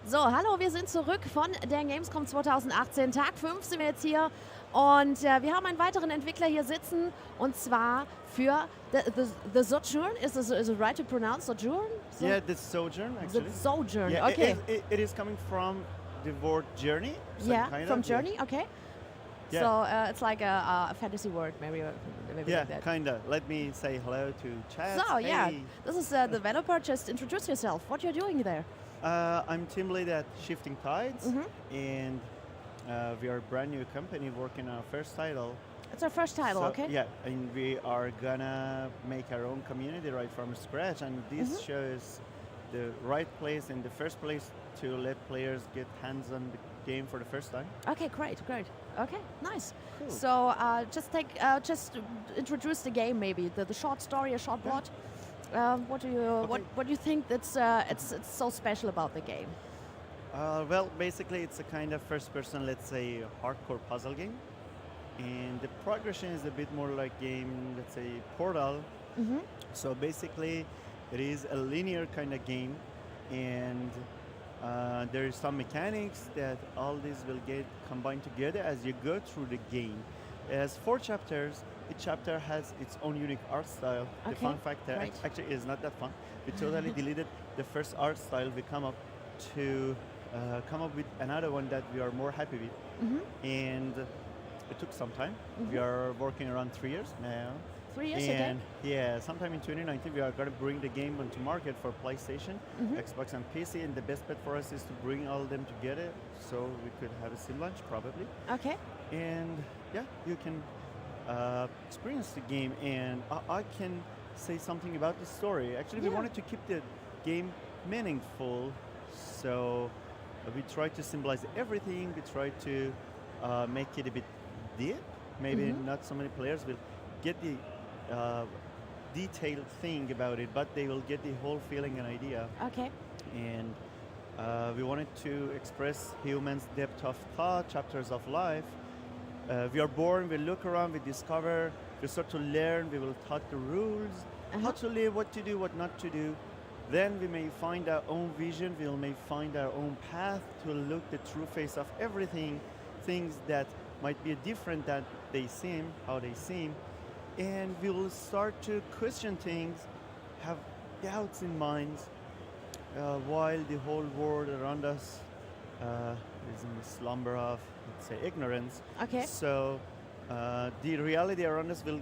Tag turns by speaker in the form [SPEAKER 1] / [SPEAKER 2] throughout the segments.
[SPEAKER 1] So, hallo, wir sind zurück von der Gamescom 2018. Tag 5 sind wir jetzt hier und wir haben einen weiteren Entwickler hier sitzen und zwar für the Sojourn. Is it right to pronounce Sojourn?
[SPEAKER 2] Yeah, the Sojourn actually.
[SPEAKER 1] The Sojourn,
[SPEAKER 2] Yeah,
[SPEAKER 1] okay.
[SPEAKER 2] it is coming from the word journey. So
[SPEAKER 1] Yeah,
[SPEAKER 2] kind
[SPEAKER 1] from
[SPEAKER 2] of,
[SPEAKER 1] Journey, okay.
[SPEAKER 2] Yeah.
[SPEAKER 1] So it's like a fantasy word, maybe
[SPEAKER 2] Yeah,
[SPEAKER 1] like that.
[SPEAKER 2] kinda. Let me say hello to chat.
[SPEAKER 1] So, yeah,
[SPEAKER 2] Hey.
[SPEAKER 1] this is the developer. Just introduce yourself. What you're doing there?
[SPEAKER 2] I'm team lead at Shifting Tides,
[SPEAKER 1] Mhm.
[SPEAKER 2] and we are a brand new company working on our first title.
[SPEAKER 1] It's our first title,
[SPEAKER 2] So,
[SPEAKER 1] okay?
[SPEAKER 2] Yeah, and we are gonna make our own community right from scratch, and this
[SPEAKER 1] Mhm.
[SPEAKER 2] shows the right place and the first place to let players get hands on the game for the first time.
[SPEAKER 1] Okay, great. Okay, nice.
[SPEAKER 2] Cool.
[SPEAKER 1] So just introduce the game, maybe the short story, a short
[SPEAKER 2] Yeah.
[SPEAKER 1] plot. What do you what do you think that's it's so special about the game?
[SPEAKER 2] Well, basically, it's a kind of first-person, let's say, hardcore puzzle game, and the progression is a bit more like game, let's say, Portal.
[SPEAKER 1] Mhm.
[SPEAKER 2] So basically, it is a linear kind of game, and there is some mechanics that all these will get combined together as you go through the game. It has 4 chapters. Each chapter has its own unique art style. The
[SPEAKER 1] Okay,
[SPEAKER 2] fun fact there,
[SPEAKER 1] great.
[SPEAKER 2] actually, is not that fun. We totally deleted the first art style. We come up with another one that we are more happy with,
[SPEAKER 1] Mhm.
[SPEAKER 2] and it took some time. We
[SPEAKER 1] Mhm.
[SPEAKER 2] are working around 3 years now.
[SPEAKER 1] 3 years, okay.
[SPEAKER 2] And yeah, sometime in 2019 we are going to bring the game onto market for PlayStation,
[SPEAKER 1] Mhm.
[SPEAKER 2] Xbox, and PC. And the best bet for us is to bring all of them together, so we could have a sim launch probably.
[SPEAKER 1] Okay.
[SPEAKER 2] And yeah, you can experience the game. And I can say something about the story. Actually, we
[SPEAKER 1] Yeah.
[SPEAKER 2] wanted to keep the game meaningful, so we tried to symbolize everything. We tried to make it a bit deep. Maybe
[SPEAKER 1] Mhm.
[SPEAKER 2] not so many players will get the detailed thing about it, but they will get the whole feeling and idea.
[SPEAKER 1] Okay.
[SPEAKER 2] And we wanted to express humans' depth of thought, chapters of life. We are born, we look around, we discover, we start to learn, we will taught the rules,
[SPEAKER 1] Uh-huh.
[SPEAKER 2] how to live, what to do, what not to do. Then we may find our own vision, we may find our own path to look the true face of everything, things that might be different than they seem, how they seem. And we will start to question things, have doubts in minds, while the whole world around us is in the slumber of, let's say, ignorance.
[SPEAKER 1] Okay.
[SPEAKER 2] So the reality around us will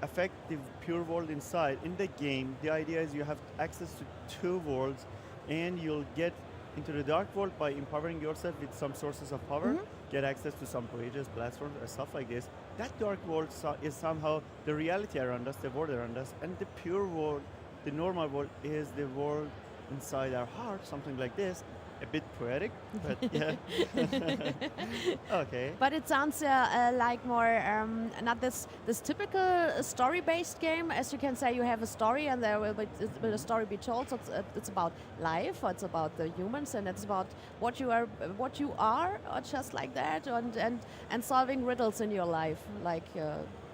[SPEAKER 2] affect the pure world inside. In the game, the idea is you have access to 2 worlds, and you'll get into the dark world by empowering yourself with some sources of power,
[SPEAKER 1] Mhm.
[SPEAKER 2] get access to some bridges, platforms, or stuff like this. That dark world is somehow the reality around us, the world around us, and the pure world, the normal world, is the world inside our heart, something like this. A bit poetic, but yeah. Okay.
[SPEAKER 1] But it sounds like more not this typical story-based game. As you can say, you have a story, and will a story be told. So it's about life, or it's about the humans, and it's about what you are, or just like that, and solving riddles in your life, like.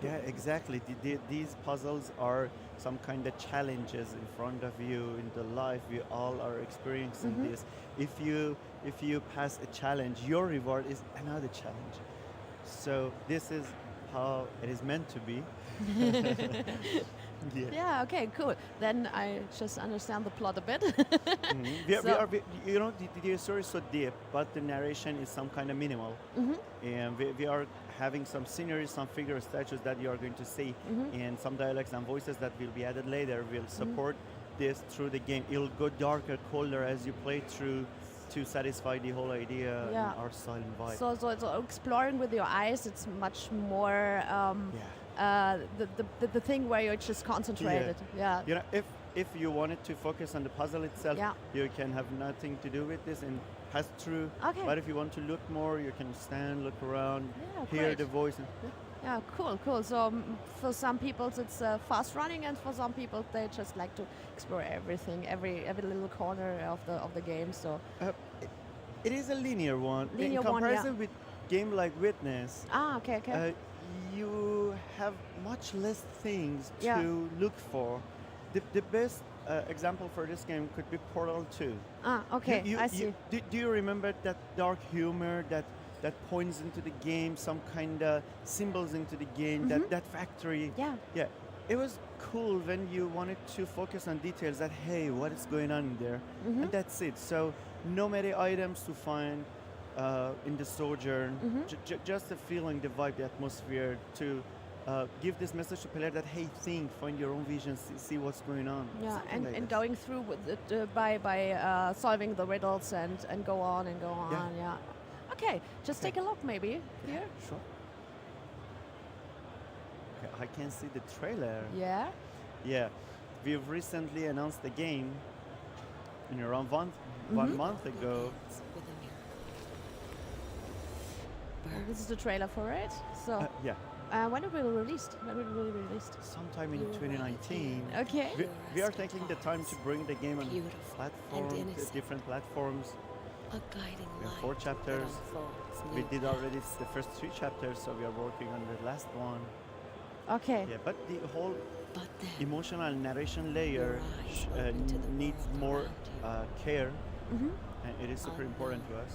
[SPEAKER 2] Yeah, exactly. These puzzles are some kind of challenges in front of you in the life. We all are experiencing
[SPEAKER 1] Mhm.
[SPEAKER 2] this. If you pass a challenge, your reward is another challenge. So this is how it is meant to be. Yeah.
[SPEAKER 1] Yeah. Okay. Cool. Then I just understand the plot a bit.
[SPEAKER 2] Mhm.
[SPEAKER 1] So-
[SPEAKER 2] You know, the story is so deep, but the narration is some kind of minimal.
[SPEAKER 1] Mhm.
[SPEAKER 2] And we are having some scenery, some figure statues that you are going to see,
[SPEAKER 1] Mhm.
[SPEAKER 2] and some dialects and voices that will be added later will support this through the game. It'll go darker, colder as you play through to satisfy the whole idea
[SPEAKER 1] Yeah.
[SPEAKER 2] and art style and vibe.
[SPEAKER 1] So exploring with your eyes, it's much more
[SPEAKER 2] Yeah.
[SPEAKER 1] the thing where you're just concentrated. Yeah.
[SPEAKER 2] You know, if you wanted to focus on the puzzle itself,
[SPEAKER 1] Yeah.
[SPEAKER 2] you can have nothing to do with this and pass through.
[SPEAKER 1] Okay.
[SPEAKER 2] But if you want to look more, you can stand, look around,
[SPEAKER 1] Yeah,
[SPEAKER 2] hear
[SPEAKER 1] great.
[SPEAKER 2] the voice. And,
[SPEAKER 1] Yeah, cool. So for some people it's fast running, and for some people they just like to explore everything, every little corner of the game. So
[SPEAKER 2] it is a linear one.
[SPEAKER 1] Linear
[SPEAKER 2] in
[SPEAKER 1] one, yeah.
[SPEAKER 2] comparison with game like Witness,
[SPEAKER 1] okay.
[SPEAKER 2] you have much less things
[SPEAKER 1] Yeah.
[SPEAKER 2] to look for. The best example for this game could be Portal 2.
[SPEAKER 1] Ah, okay, I see.
[SPEAKER 2] Do you remember that dark humor that points into the game, some kind of symbols into the game, that factory?
[SPEAKER 1] Yeah.
[SPEAKER 2] Yeah. It was cool when you wanted to focus on details that, hey, what is going on in there? And that's it. So no many items to find in the Sojourn, just the feeling, the vibe, the atmosphere to give this message to player that, hey, think, find your own vision, see what's going on.
[SPEAKER 1] Yeah,
[SPEAKER 2] Something like
[SPEAKER 1] and
[SPEAKER 2] this.
[SPEAKER 1] going through with it, by solving the riddles and go on and go on. Yeah. Okay, just take a look maybe here.
[SPEAKER 2] Sure. Okay, I can see the trailer.
[SPEAKER 1] Yeah.
[SPEAKER 2] Yeah, we've recently announced the game in around one month ago.
[SPEAKER 1] And this is the trailer for it. So
[SPEAKER 2] Yeah,
[SPEAKER 1] when it will be released? When will it be released?
[SPEAKER 2] sometime in 2019.
[SPEAKER 1] Okay.
[SPEAKER 2] We are taking the time to bring the game on
[SPEAKER 3] Beautiful and
[SPEAKER 2] platforms,
[SPEAKER 3] innocent.
[SPEAKER 2] different platforms.
[SPEAKER 3] A guiding
[SPEAKER 2] We have
[SPEAKER 3] light
[SPEAKER 2] 4
[SPEAKER 3] that
[SPEAKER 2] chapters.
[SPEAKER 3] unfolds
[SPEAKER 2] We
[SPEAKER 3] new
[SPEAKER 2] did already
[SPEAKER 3] paths.
[SPEAKER 2] the first 3 chapters, so we are working on the last one.
[SPEAKER 1] Okay.
[SPEAKER 2] Yeah, but the whole
[SPEAKER 3] But then,
[SPEAKER 2] emotional narration layer
[SPEAKER 3] your eyes open to the
[SPEAKER 2] needs
[SPEAKER 3] world
[SPEAKER 2] more
[SPEAKER 3] around
[SPEAKER 2] care,
[SPEAKER 1] Mm-hmm.
[SPEAKER 2] and it is super important to us.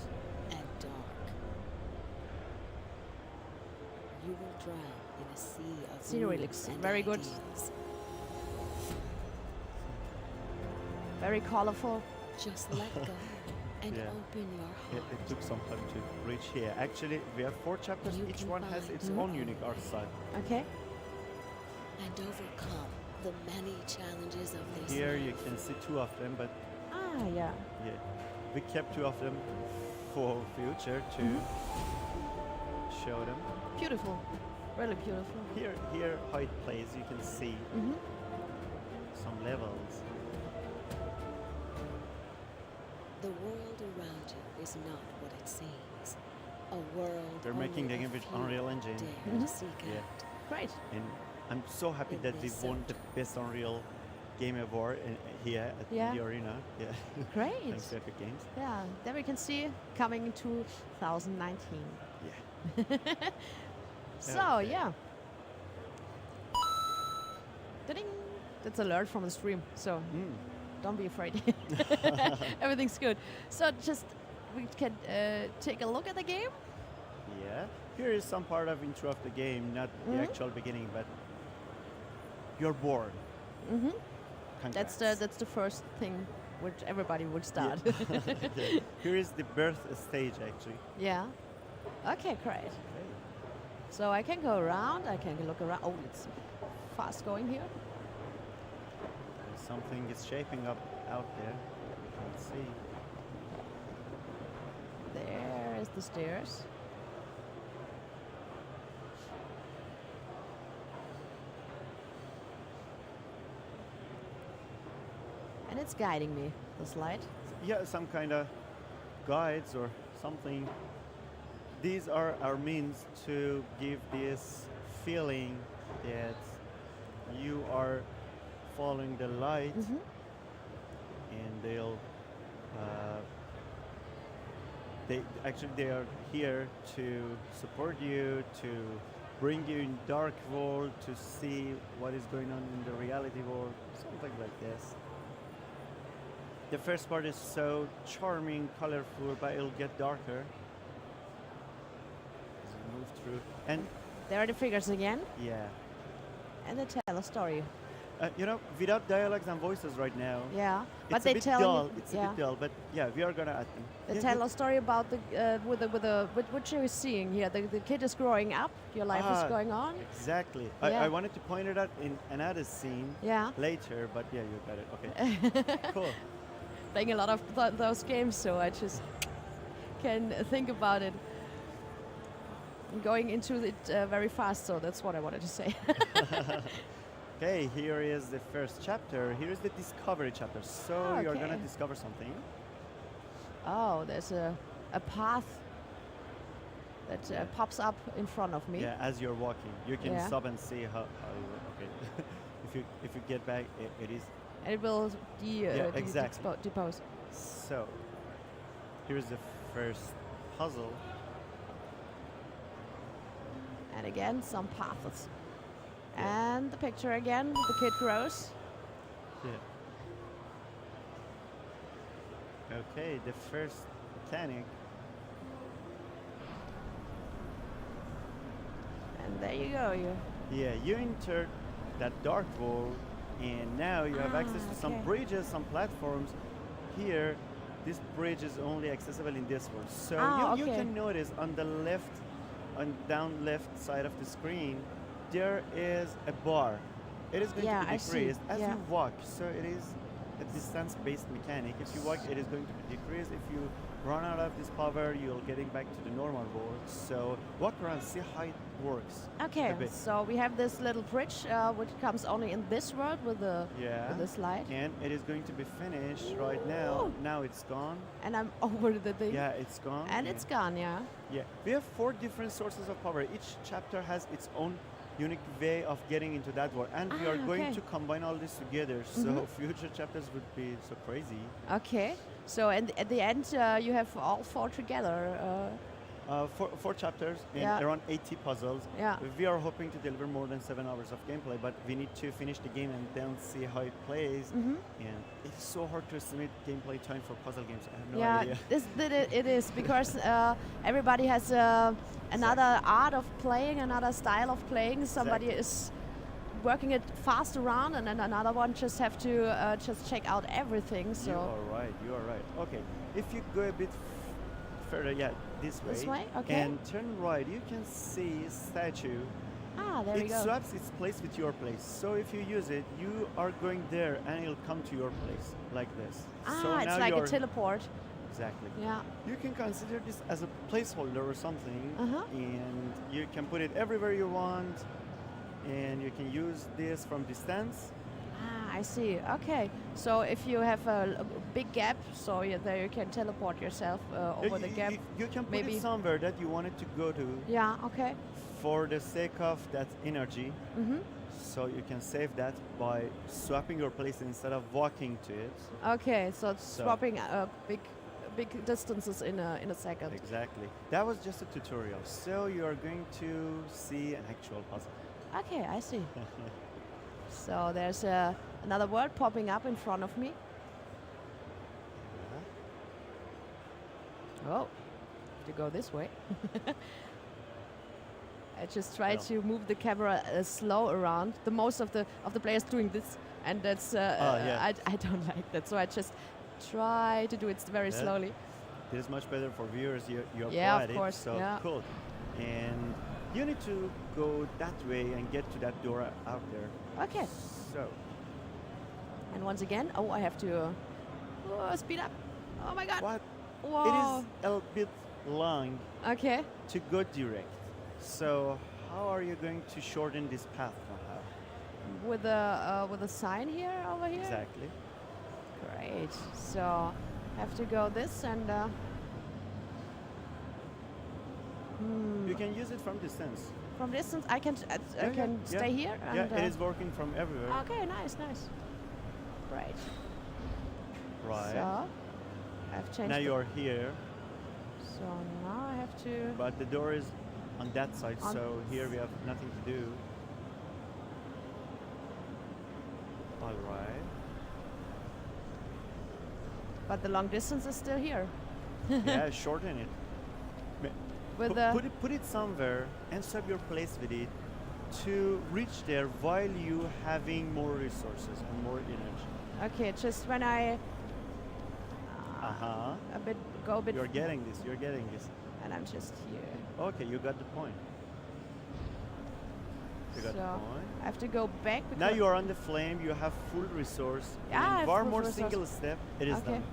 [SPEAKER 3] and dark. You will drown in a sea of
[SPEAKER 1] Scenery
[SPEAKER 3] rules
[SPEAKER 1] looks
[SPEAKER 3] and
[SPEAKER 1] very good.
[SPEAKER 3] ideals.
[SPEAKER 1] Very colorful.
[SPEAKER 3] Just let go and
[SPEAKER 2] Yeah.
[SPEAKER 3] open your
[SPEAKER 2] It
[SPEAKER 3] heart.
[SPEAKER 2] took some time to reach here. Actually, we have 4 chapters.
[SPEAKER 3] You
[SPEAKER 2] Each
[SPEAKER 3] can
[SPEAKER 2] one has
[SPEAKER 3] find
[SPEAKER 2] its
[SPEAKER 3] your
[SPEAKER 2] own
[SPEAKER 3] own
[SPEAKER 2] unique art style.
[SPEAKER 1] Okay.
[SPEAKER 3] And overcome the many challenges of this
[SPEAKER 2] Here you
[SPEAKER 3] life.
[SPEAKER 2] can see 2 of them, but
[SPEAKER 1] Ah, yeah.
[SPEAKER 2] yeah, we kept 2 of them for future to show them.
[SPEAKER 1] Beautiful. Really beautiful.
[SPEAKER 2] Here how it plays, you can see
[SPEAKER 1] Mm-hmm.
[SPEAKER 2] some levels.
[SPEAKER 3] The world around you is not what it seems. A world
[SPEAKER 2] They're making
[SPEAKER 3] only
[SPEAKER 2] the
[SPEAKER 3] a
[SPEAKER 2] game with
[SPEAKER 3] few
[SPEAKER 2] Unreal Engine.
[SPEAKER 3] dare to seek
[SPEAKER 2] Yeah.
[SPEAKER 3] out.
[SPEAKER 1] Great.
[SPEAKER 2] And I'm so happy
[SPEAKER 3] In
[SPEAKER 2] that we
[SPEAKER 3] this
[SPEAKER 2] won the best Unreal Game Award here at
[SPEAKER 1] Yeah.
[SPEAKER 2] the arena. Yeah.
[SPEAKER 1] Great.
[SPEAKER 2] Thanks to Epic Games.
[SPEAKER 1] Yeah. There we can see coming in 2019.
[SPEAKER 2] Yeah.
[SPEAKER 1] So
[SPEAKER 2] Okay.
[SPEAKER 1] yeah. Da-ding. That's alert from the stream. So
[SPEAKER 2] Mm.
[SPEAKER 1] don't be afraid. Everything's good. So just we can take a look at the game.
[SPEAKER 2] Yeah. Here is some part of intro of the game, not the actual beginning, but you're born.
[SPEAKER 1] Mm-hmm.
[SPEAKER 2] Congrats.
[SPEAKER 1] That's the first thing which everybody would
[SPEAKER 2] Yeah.
[SPEAKER 1] start.
[SPEAKER 2] Yeah. Here is the birth stage, actually.
[SPEAKER 1] Yeah. Okay, great.
[SPEAKER 2] Okay.
[SPEAKER 1] So I can go around. I can look around. Oh, it's fast going here.
[SPEAKER 2] Something is shaping up out there. You can see.
[SPEAKER 1] There is the stairs. And it's guiding me, the slide.
[SPEAKER 2] Yeah, some kind of guides or something. These are our means to give this feeling that you are following the light,
[SPEAKER 1] Mhm.
[SPEAKER 2] and they are here to support you, to bring you in dark world, to see what is going on in the reality world, something like this. The first part is so charming, colorful, but it'll get darker as you move through. And
[SPEAKER 1] There are the figures again,
[SPEAKER 2] yeah,
[SPEAKER 1] and they tell a story.
[SPEAKER 2] without dialogues and voices right now,
[SPEAKER 1] Yeah, but
[SPEAKER 2] it's
[SPEAKER 1] they
[SPEAKER 2] a bit
[SPEAKER 1] tell
[SPEAKER 2] dull.
[SPEAKER 1] you,
[SPEAKER 2] It's a
[SPEAKER 1] yeah,
[SPEAKER 2] bit dull, but yeah, we are gonna add them.
[SPEAKER 1] they
[SPEAKER 2] Yeah,
[SPEAKER 1] tell
[SPEAKER 2] yeah.
[SPEAKER 1] a story about the with what you're seeing here. The kid is growing up. Your life is
[SPEAKER 2] Ah,
[SPEAKER 1] going on.
[SPEAKER 2] Exactly.
[SPEAKER 1] Yeah.
[SPEAKER 2] I wanted to point it out in another scene
[SPEAKER 1] Yeah,
[SPEAKER 2] later, but yeah, you got it. Okay, cool.
[SPEAKER 1] playing a lot of those games, so I just can think about it. Going into it very fast, so that's what I wanted to say.
[SPEAKER 2] Okay, here is the first chapter. Here is the discovery chapter. So
[SPEAKER 1] Ah,
[SPEAKER 2] you're gonna
[SPEAKER 1] okay.
[SPEAKER 2] discover something.
[SPEAKER 1] Oh, there's a path that
[SPEAKER 2] Yeah.
[SPEAKER 1] pops up in front of me.
[SPEAKER 2] Yeah, as you're walking, you can
[SPEAKER 1] Yeah.
[SPEAKER 2] stop and see how you. Okay, if you get back, it is.
[SPEAKER 1] And it will
[SPEAKER 2] exactly.
[SPEAKER 1] depose.
[SPEAKER 2] So here's the first puzzle.
[SPEAKER 1] And again, some paths.
[SPEAKER 2] Yeah.
[SPEAKER 1] And the picture again, the kid grows.
[SPEAKER 2] Yeah. Okay, the first mechanic.
[SPEAKER 1] And there you go. You.
[SPEAKER 2] Yeah, you entered that dark world, and now you have access to some
[SPEAKER 1] Okay.
[SPEAKER 2] bridges, some platforms. Here, this bridge is only accessible in this world. So you
[SPEAKER 1] Okay.
[SPEAKER 2] can notice on the left, on down left side of the screen, there is a bar. It is going
[SPEAKER 1] Yeah,
[SPEAKER 2] to be
[SPEAKER 1] I see.
[SPEAKER 2] decreased as
[SPEAKER 1] Yeah.
[SPEAKER 2] you walk. So it is a distance-based mechanic. If you walk, it is going to be decreased. If you run out of this power, you'll getting back to the normal world. So walk around, see how it works.
[SPEAKER 1] Okay,
[SPEAKER 2] A bit.
[SPEAKER 1] so we have this little bridge which comes only in this world with the
[SPEAKER 2] Yeah.
[SPEAKER 1] with the slide,
[SPEAKER 2] And it is going to be finished right now.
[SPEAKER 1] Ooh.
[SPEAKER 2] Now it's gone.
[SPEAKER 1] and I'm over the thing,
[SPEAKER 2] Yeah, it's gone.
[SPEAKER 1] and
[SPEAKER 2] yeah.
[SPEAKER 1] it's gone. Yeah.
[SPEAKER 2] Yeah, we have 4 different sources of power. Each chapter has its own unique way of getting into that world, and we are going
[SPEAKER 1] Okay.
[SPEAKER 2] to combine all this together. So future chapters would be so crazy.
[SPEAKER 1] Okay. So and at the end you have all 4 together.
[SPEAKER 2] Four chapters and
[SPEAKER 1] Yeah.
[SPEAKER 2] around 80 puzzles.
[SPEAKER 1] Yeah.
[SPEAKER 2] We are hoping to deliver more than 7 hours of gameplay, but we need to finish the game and then see how it plays.
[SPEAKER 1] Mhm.
[SPEAKER 2] And it's so hard to estimate gameplay time for puzzle games. I have no
[SPEAKER 1] Yeah,
[SPEAKER 2] idea.
[SPEAKER 1] it is because everybody has another art of playing, another style of playing. Somebody
[SPEAKER 2] Exactly.
[SPEAKER 1] is working it fast around, and then another one just have to just check out everything.
[SPEAKER 2] You
[SPEAKER 1] So
[SPEAKER 2] are right. You are right. Okay, if you go a bit further, yeah, this way.
[SPEAKER 1] This way? Okay.
[SPEAKER 2] And turn right, you can see a statue.
[SPEAKER 1] there we
[SPEAKER 2] It
[SPEAKER 1] go.
[SPEAKER 2] swaps its place with your place. So if you use it, you are going there, and it'll come to your place like this. So
[SPEAKER 1] It's
[SPEAKER 2] now
[SPEAKER 1] like a
[SPEAKER 2] you're
[SPEAKER 1] teleport.
[SPEAKER 2] exactly.
[SPEAKER 1] Yeah.
[SPEAKER 2] You can consider this as a placeholder or something,
[SPEAKER 1] Uh-huh.
[SPEAKER 2] and you can put it everywhere you want, and you can use this from distance.
[SPEAKER 1] I see. Okay. So if you have a big gap, so there you can teleport yourself over the gap.
[SPEAKER 2] You can put
[SPEAKER 1] maybe.
[SPEAKER 2] it somewhere that you want it to go to
[SPEAKER 1] Yeah. Okay.
[SPEAKER 2] for the sake of that energy.
[SPEAKER 1] Mhm.
[SPEAKER 2] So you can save that by swapping your place instead of walking to it.
[SPEAKER 1] Okay. So it's
[SPEAKER 2] So-
[SPEAKER 1] swapping big distances in a second.
[SPEAKER 2] Exactly. That was just a tutorial. So you are going to see an actual puzzle.
[SPEAKER 1] Okay, I see. So there's another word popping up in front of me. Oh, to go this way. I just try
[SPEAKER 2] Well.
[SPEAKER 1] to move the camera slow around. The most of the players doing this, and that's
[SPEAKER 2] yeah.
[SPEAKER 1] I don't like that. So I just try to do it very
[SPEAKER 2] Yeah.
[SPEAKER 1] slowly.
[SPEAKER 2] It is much better for viewers. You're
[SPEAKER 1] Yeah, of
[SPEAKER 2] pro at it,
[SPEAKER 1] course,
[SPEAKER 2] so
[SPEAKER 1] yeah.
[SPEAKER 2] cool. And you need to go that way and get to that door out there.
[SPEAKER 1] Okay.
[SPEAKER 2] So
[SPEAKER 1] And once again, I have to speed up. Oh my God!
[SPEAKER 2] what?
[SPEAKER 1] Whoa.
[SPEAKER 2] It is a bit long
[SPEAKER 1] Okay.
[SPEAKER 2] to go direct. So how are you going to shorten this path somehow?
[SPEAKER 1] With a sign here over here.
[SPEAKER 2] Exactly.
[SPEAKER 1] Great. So have to go this and.
[SPEAKER 2] You can use it from distance.
[SPEAKER 1] From distance, I can I
[SPEAKER 2] Yeah,
[SPEAKER 1] can
[SPEAKER 2] yeah,
[SPEAKER 1] stay here. And,
[SPEAKER 2] Yeah, it is working from everywhere.
[SPEAKER 1] Okay, nice. Great.
[SPEAKER 2] Right.
[SPEAKER 1] So I've changed.
[SPEAKER 2] Now
[SPEAKER 1] the-
[SPEAKER 2] you're here,
[SPEAKER 1] So now I have to.
[SPEAKER 2] but the door is on that side,
[SPEAKER 1] On-
[SPEAKER 2] so here we have nothing to do. All right.
[SPEAKER 1] But the long distance is still here.
[SPEAKER 2] Yeah, shorten it.
[SPEAKER 1] With
[SPEAKER 2] Pu-
[SPEAKER 1] the.
[SPEAKER 2] put it somewhere and swap your place with it to reach there while you having more resources and more energy.
[SPEAKER 1] Okay, just when I.
[SPEAKER 2] Uh-huh.
[SPEAKER 1] Go a bit.
[SPEAKER 2] You're getting this. You're getting this.
[SPEAKER 1] And I'm just here.
[SPEAKER 2] Okay, you got the point. You got the
[SPEAKER 1] So
[SPEAKER 2] point.
[SPEAKER 1] I have to go back.
[SPEAKER 2] Now you are on the flame. You have full resource.
[SPEAKER 1] Yeah, I
[SPEAKER 2] and
[SPEAKER 1] have
[SPEAKER 2] one
[SPEAKER 1] full
[SPEAKER 2] more
[SPEAKER 1] resource.
[SPEAKER 2] single step. It is
[SPEAKER 1] Okay.
[SPEAKER 2] done.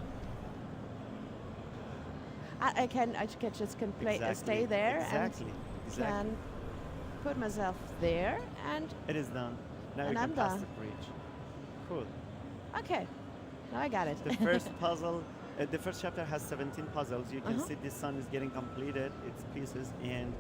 [SPEAKER 1] I can just can play
[SPEAKER 2] Exactly.
[SPEAKER 1] stay there
[SPEAKER 2] Exactly.
[SPEAKER 1] and
[SPEAKER 2] Exactly.
[SPEAKER 1] can put myself there and
[SPEAKER 2] It is done. Now
[SPEAKER 1] And
[SPEAKER 2] you can
[SPEAKER 1] I'm
[SPEAKER 2] pass
[SPEAKER 1] done.
[SPEAKER 2] the bridge. Cool.
[SPEAKER 1] okay. Now I got it.
[SPEAKER 2] The first puzzle, the first chapter has 17 puzzles. You can
[SPEAKER 1] Uh-huh.
[SPEAKER 2] see this sun is getting completed, its pieces, and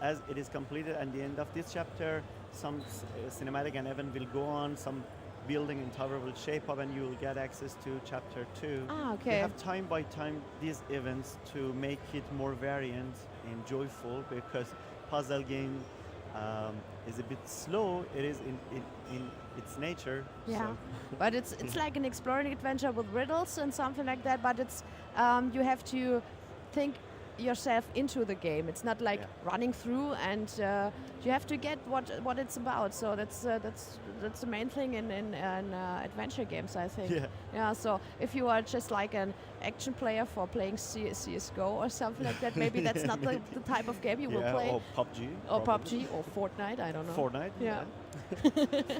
[SPEAKER 2] as it is completed at the end of this chapter, some cinematic and event will go on, some building and tower will shape up, and you will get access to chapter 2.
[SPEAKER 1] Ah,
[SPEAKER 2] We
[SPEAKER 1] okay.
[SPEAKER 2] have time by time these events to make it more variant and joyful, because puzzle game is a bit slow. It is in its nature.
[SPEAKER 1] Yeah,
[SPEAKER 2] So
[SPEAKER 1] but it's like an exploring adventure with riddles and something like that. But it's you have to think yourself into the game. It's not like
[SPEAKER 2] Yeah.
[SPEAKER 1] running through, and you have to get what it's about. So that's the main thing in adventure games, I think.
[SPEAKER 2] Yeah.
[SPEAKER 1] Yeah. So if you are just like an action player for playing CS:GO or something like that, maybe that's not the type of game you will
[SPEAKER 2] yeah,
[SPEAKER 1] play.
[SPEAKER 2] or PUBG.
[SPEAKER 1] Or
[SPEAKER 2] probably.
[SPEAKER 1] PUBG or Fortnite. I don't know.
[SPEAKER 2] Fortnite.
[SPEAKER 1] Yeah.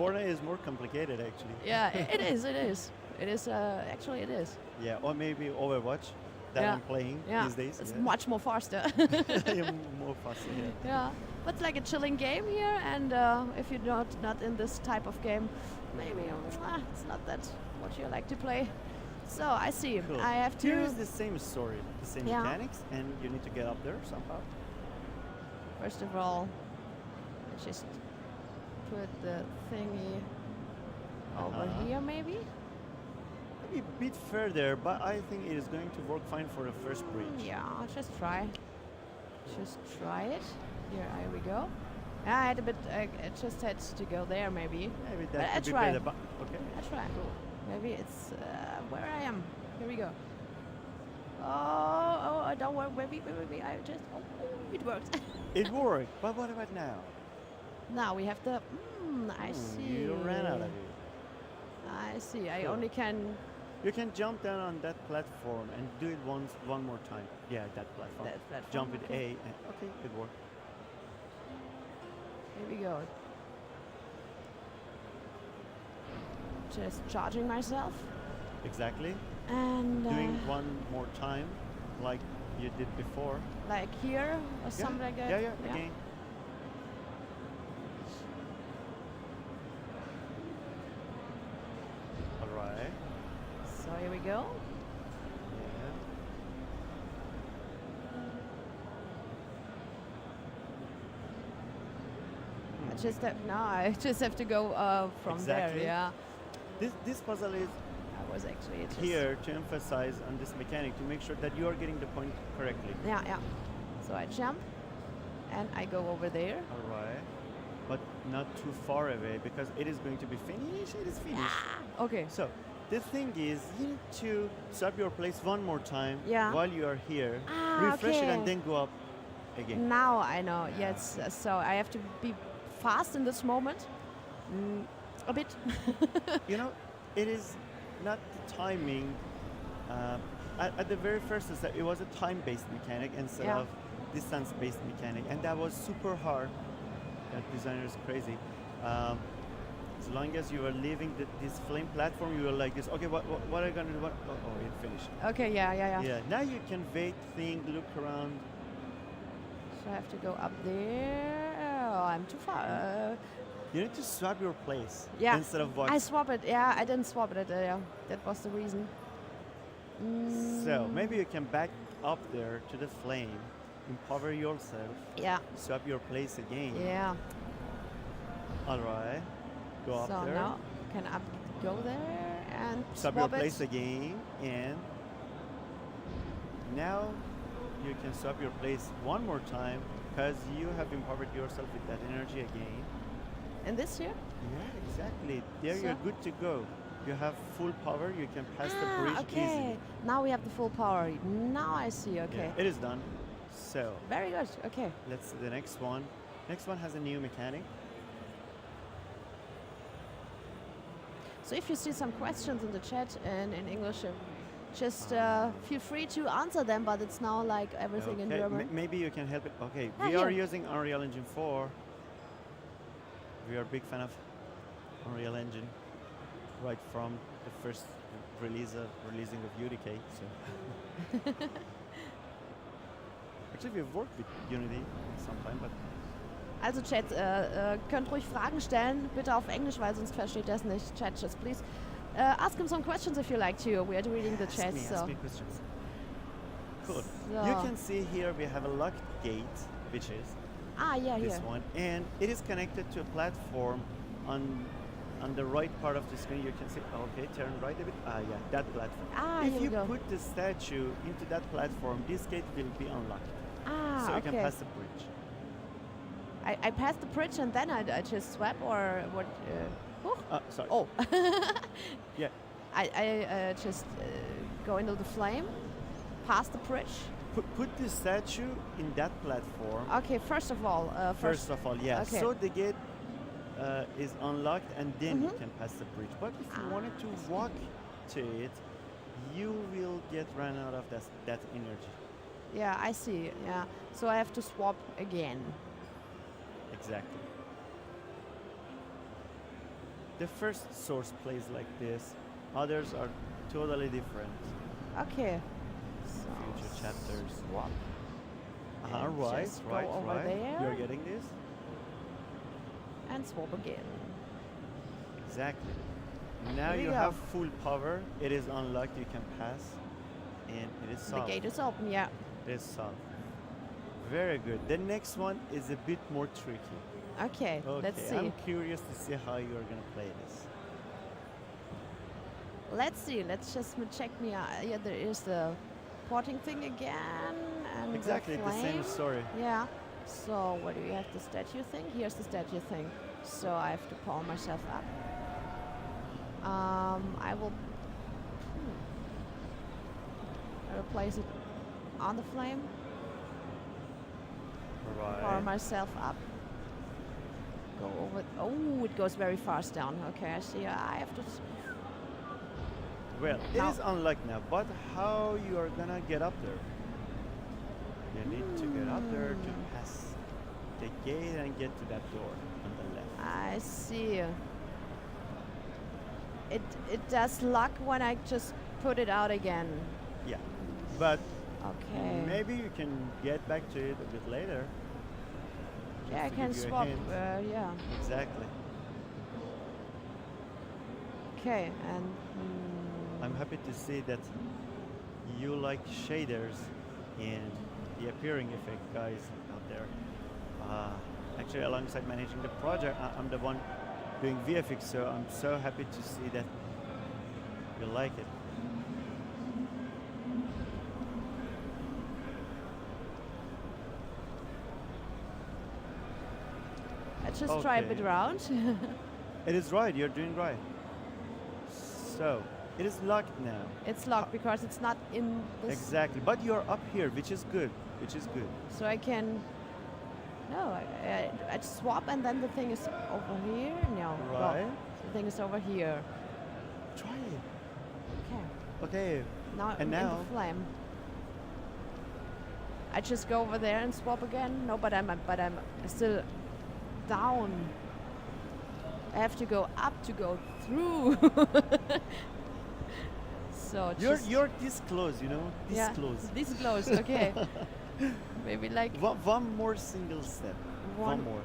[SPEAKER 2] Fortnite is more complicated actually.
[SPEAKER 1] Yeah, it is. It is. It is. Actually, it is.
[SPEAKER 2] Yeah, or maybe Overwatch that
[SPEAKER 1] Yeah.
[SPEAKER 2] I'm playing
[SPEAKER 1] Yeah,
[SPEAKER 2] these days.
[SPEAKER 1] it's
[SPEAKER 2] yeah.
[SPEAKER 1] much more faster.
[SPEAKER 2] I'm more fussy. Yeah.
[SPEAKER 1] Yeah, but it's like a chilling game here, and if you're not in this type of game, maybe it's not that what you like to play. So I see.
[SPEAKER 2] Cool.
[SPEAKER 1] I have to.
[SPEAKER 2] Here is the same story, the same
[SPEAKER 1] Yeah.
[SPEAKER 2] mechanics, and you need to get up there somehow.
[SPEAKER 1] First of all, just put the thingy over
[SPEAKER 2] Uh-huh.
[SPEAKER 1] here, maybe.
[SPEAKER 2] Maybe a bit further, but I think it is going to work fine for the first bridge.
[SPEAKER 1] Yeah, just try. Just try it. Here we go. Yeah, I had a bit. I just had to go there, maybe.
[SPEAKER 2] Maybe
[SPEAKER 1] But
[SPEAKER 2] that
[SPEAKER 1] I
[SPEAKER 2] could be
[SPEAKER 1] try.
[SPEAKER 2] better. But okay.
[SPEAKER 1] I try. Maybe it's where I am. Here we go. Oh, don't worry. Maybe I just. Oh, it worked.
[SPEAKER 2] It worked, but what about now?
[SPEAKER 1] Now we have the. I see.
[SPEAKER 2] You ran out of it.
[SPEAKER 1] I see. I
[SPEAKER 2] Cool.
[SPEAKER 1] only can.
[SPEAKER 2] You can jump down on that platform and do it one more time. Yeah, that platform.
[SPEAKER 1] That platform,
[SPEAKER 2] Jump with
[SPEAKER 1] okay.
[SPEAKER 2] A. And, okay, it worked.
[SPEAKER 1] Here we go. Just charging myself
[SPEAKER 2] Exactly.
[SPEAKER 1] and
[SPEAKER 2] Doing one more time, like you did before.
[SPEAKER 1] like here or something like that.
[SPEAKER 2] Yeah, again. All right.
[SPEAKER 1] So here we go.
[SPEAKER 2] Yeah.
[SPEAKER 1] I just have, no, I just have to go from
[SPEAKER 2] Exactly.
[SPEAKER 1] there. Yeah,
[SPEAKER 2] This puzzle is
[SPEAKER 1] I was actually just
[SPEAKER 2] here to emphasize on this mechanic to make sure that you are getting the point correctly.
[SPEAKER 1] Yeah, yeah. So I jump and I go over there.
[SPEAKER 2] All right. But not too far away because it is going to be finished. It is finished.
[SPEAKER 1] Okay.
[SPEAKER 2] So the thing is, you need to swap your place one more time
[SPEAKER 1] Yeah.
[SPEAKER 2] while you are here.
[SPEAKER 1] Ah,
[SPEAKER 2] Refresh it and
[SPEAKER 1] okay.
[SPEAKER 2] then go up again.
[SPEAKER 1] Now I know.
[SPEAKER 2] Yeah.
[SPEAKER 1] Yes. So I have to be fast in this moment. A bit.
[SPEAKER 2] You know, it is not the timing. At the very first step, it was a time-based mechanic instead
[SPEAKER 1] Yeah.
[SPEAKER 2] of distance-based mechanic, and that was super hard. That designer is crazy. As long as you were leaving this flame platform, you were like this. Okay, what are you gonna do? Oh, it finished.
[SPEAKER 1] Okay. Yeah.
[SPEAKER 2] Yeah. Now you can wait, think, look around.
[SPEAKER 1] So I have to go up there. Oh, I'm too far.
[SPEAKER 2] You need to swap your place
[SPEAKER 1] Yeah.
[SPEAKER 2] instead of walking.
[SPEAKER 1] I swap it. Yeah, I didn't swap it. Yeah, that was the reason.
[SPEAKER 2] So maybe you can back up there to the flame, empower yourself,
[SPEAKER 1] Yeah.
[SPEAKER 2] swap your place again.
[SPEAKER 1] Yeah.
[SPEAKER 2] All right. Go up
[SPEAKER 1] So
[SPEAKER 2] there.
[SPEAKER 1] now can I go there and
[SPEAKER 2] Swap
[SPEAKER 1] swap
[SPEAKER 2] your place
[SPEAKER 1] it?
[SPEAKER 2] again, and now you can swap your place one more time because you have empowered yourself with that energy again.
[SPEAKER 1] And this here?
[SPEAKER 2] Yeah, exactly. There you're
[SPEAKER 1] So-
[SPEAKER 2] good to go. You have full power. You can pass the bridge
[SPEAKER 1] okay.
[SPEAKER 2] easily.
[SPEAKER 1] Now we have the full power. Now I see. Okay.
[SPEAKER 2] Yeah, it is done. So
[SPEAKER 1] Very good. Okay.
[SPEAKER 2] let's see the next one. Next one has a new mechanic.
[SPEAKER 1] So if you see some questions in the chat and in English, just feel free to answer them. But it's now like everything in
[SPEAKER 2] Okay,
[SPEAKER 1] German.
[SPEAKER 2] maybe you can help it. Okay,
[SPEAKER 1] Ah,
[SPEAKER 2] we are
[SPEAKER 1] here.
[SPEAKER 2] using Unreal Engine 4. We are a big fan of Unreal Engine right from the first releasing of UDK. So actually, we've worked with Unity sometime, but
[SPEAKER 1] Also Chat, könnt ruhig Fragen stellen, bitte auf Englisch, weil sonst versteht das nicht. Chat, just please. Ask him some questions if you like to. We are reading the chat,
[SPEAKER 2] ask
[SPEAKER 1] so.
[SPEAKER 2] me questions. Cool.
[SPEAKER 1] So-
[SPEAKER 2] You can see here we have a locked gate, which is
[SPEAKER 1] Yeah,
[SPEAKER 2] this
[SPEAKER 1] here.
[SPEAKER 2] one, and it is connected to a platform on the right part of the screen. You can see, okay, turn right a bit. Yeah, that platform.
[SPEAKER 1] Here
[SPEAKER 2] If
[SPEAKER 1] we
[SPEAKER 2] you
[SPEAKER 1] go.
[SPEAKER 2] put the statue into that platform, this gate will be unlocked, so you can
[SPEAKER 1] Okay.
[SPEAKER 2] pass the bridge.
[SPEAKER 1] I passed the bridge and then I just swap or what?
[SPEAKER 2] Sorry.
[SPEAKER 1] Oh,
[SPEAKER 2] Yeah.
[SPEAKER 1] I just go into the flame, pass the bridge.
[SPEAKER 2] Put the statue in that platform.
[SPEAKER 1] Okay, first of all,
[SPEAKER 2] First of all, yeah.
[SPEAKER 1] Okay.
[SPEAKER 2] So the gate is unlocked, and then you
[SPEAKER 1] Mhm.
[SPEAKER 2] can pass the bridge. But if you wanted
[SPEAKER 1] I
[SPEAKER 2] to
[SPEAKER 1] see.
[SPEAKER 2] walk to it, you will get run out of that energy.
[SPEAKER 1] Yeah, I see. Yeah, so I have to swap again.
[SPEAKER 2] Exactly. The first source plays like this. Others are totally different.
[SPEAKER 1] Okay. So
[SPEAKER 2] Future chapters.
[SPEAKER 1] swap. And
[SPEAKER 2] Right,
[SPEAKER 1] just go
[SPEAKER 2] right,
[SPEAKER 1] over
[SPEAKER 2] right.
[SPEAKER 1] there.
[SPEAKER 2] You're getting this?
[SPEAKER 1] And swap again.
[SPEAKER 2] Exactly. Now
[SPEAKER 1] Here we
[SPEAKER 2] you
[SPEAKER 1] go.
[SPEAKER 2] have full power. It is unlocked. You can pass, and it is
[SPEAKER 1] The
[SPEAKER 2] solved.
[SPEAKER 1] gate is open. Yeah.
[SPEAKER 2] It is solved. Very good. The next one is a bit more tricky.
[SPEAKER 1] Okay.
[SPEAKER 2] Okay,
[SPEAKER 1] Let's see.
[SPEAKER 2] I'm curious to see how you're gonna play this.
[SPEAKER 1] Let's see. Let's just check me out. Yeah, there is the porting thing again, and
[SPEAKER 2] Exactly
[SPEAKER 1] the
[SPEAKER 2] the same
[SPEAKER 1] flame.
[SPEAKER 2] story.
[SPEAKER 1] Yeah. So what do we have? The statue thing. Here's the statue thing. So I have to power myself up. I will. I will place it on the flame. Power
[SPEAKER 2] Right.
[SPEAKER 1] myself up. Go over. Oh, it goes very fast down. Okay, I see. I have to.
[SPEAKER 2] Well, it
[SPEAKER 1] Now-
[SPEAKER 2] is unlocked now, but how you are gonna get up there? You need to get up there to pass the gate and get to that door on the left.
[SPEAKER 1] I see. It does luck when I just put it out again.
[SPEAKER 2] Yeah, but
[SPEAKER 1] Okay.
[SPEAKER 2] maybe you can get back to it a bit later.
[SPEAKER 1] Yeah, I
[SPEAKER 2] to
[SPEAKER 1] can
[SPEAKER 2] give you a
[SPEAKER 1] swap.
[SPEAKER 2] hint.
[SPEAKER 1] Yeah.
[SPEAKER 2] Exactly.
[SPEAKER 1] Okay, and
[SPEAKER 2] I'm happy to see that you like shaders and the appearing effect guys out there. Actually, alongside managing the project, I'm the one doing VFX, so I'm so happy to see that you like it.
[SPEAKER 1] I just try a bit
[SPEAKER 2] Okay.
[SPEAKER 1] around.
[SPEAKER 2] It is right, you're doing right. So, it is locked now.
[SPEAKER 1] It's locked because it's not in this.
[SPEAKER 2] Exactly, but you're up here, which is good, which is good.
[SPEAKER 1] So I can. No, I swap and then the thing is over here. No, no,
[SPEAKER 2] Right.
[SPEAKER 1] the thing is over here.
[SPEAKER 2] Try it.
[SPEAKER 1] Okay.
[SPEAKER 2] Okay,
[SPEAKER 1] Now
[SPEAKER 2] And
[SPEAKER 1] I'm in
[SPEAKER 2] now-
[SPEAKER 1] the flame. I just go over there and swap again. No, but I'm still down. I have to go up to go through. So
[SPEAKER 2] you're this close, you know, this
[SPEAKER 1] yeah,
[SPEAKER 2] close.
[SPEAKER 1] this close. Okay. Maybe like
[SPEAKER 2] One more single step. One more.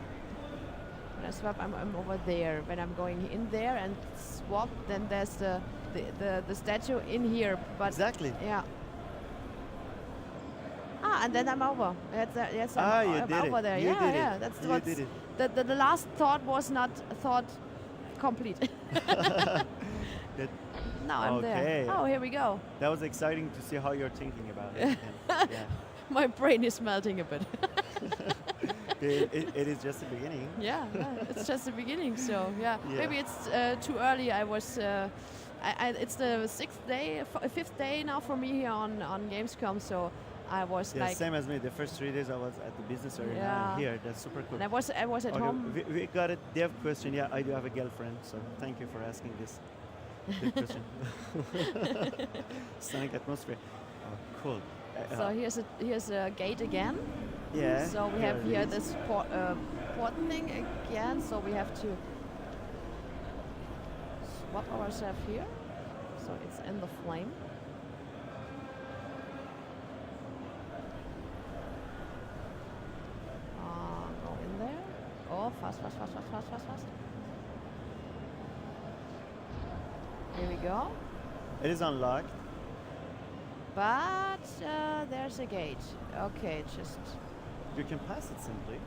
[SPEAKER 1] when I swap, I'm over there. When I'm going in there and swap, then there's the statue in here. But
[SPEAKER 2] Exactly.
[SPEAKER 1] yeah. And then I'm over. Yes,
[SPEAKER 2] You
[SPEAKER 1] I'm
[SPEAKER 2] did
[SPEAKER 1] over
[SPEAKER 2] it.
[SPEAKER 1] there.
[SPEAKER 2] You
[SPEAKER 1] yeah,
[SPEAKER 2] did
[SPEAKER 1] yeah.
[SPEAKER 2] it.
[SPEAKER 1] That's
[SPEAKER 2] You
[SPEAKER 1] what's
[SPEAKER 2] did it.
[SPEAKER 1] the last thought was not thought complete.
[SPEAKER 2] That,
[SPEAKER 1] Now I'm
[SPEAKER 2] Okay.
[SPEAKER 1] there. Oh, here we go.
[SPEAKER 2] that was exciting to see how you're thinking about it. And, yeah.
[SPEAKER 1] My brain is melting a bit.
[SPEAKER 2] It is just the beginning.
[SPEAKER 1] Yeah, it's just the beginning. So yeah,
[SPEAKER 2] Yeah.
[SPEAKER 1] maybe it's too early. I was. It's the fifth day now for me here on Gamescom. So I was
[SPEAKER 2] Yeah,
[SPEAKER 1] like,
[SPEAKER 2] same as me. The first 3 days I was at the business area. Now
[SPEAKER 1] Yeah.
[SPEAKER 2] I'm here. That's super cool.
[SPEAKER 1] and I was at
[SPEAKER 2] Okay,
[SPEAKER 1] home.
[SPEAKER 2] we got a dev question. Yeah, I do have a girlfriend, so thank you for asking this dev question. Stunning atmosphere. Oh, cool.
[SPEAKER 1] So here's a gate again.
[SPEAKER 2] yeah.
[SPEAKER 1] So we have
[SPEAKER 2] it
[SPEAKER 1] here
[SPEAKER 2] is.
[SPEAKER 1] this port thing again. So we have to swap ourselves here. So it's in the flame. Go in there. Oh, fast. Here we go.
[SPEAKER 2] It is unlocked.
[SPEAKER 1] But there's a gate. Okay, just
[SPEAKER 2] You can pass it simply.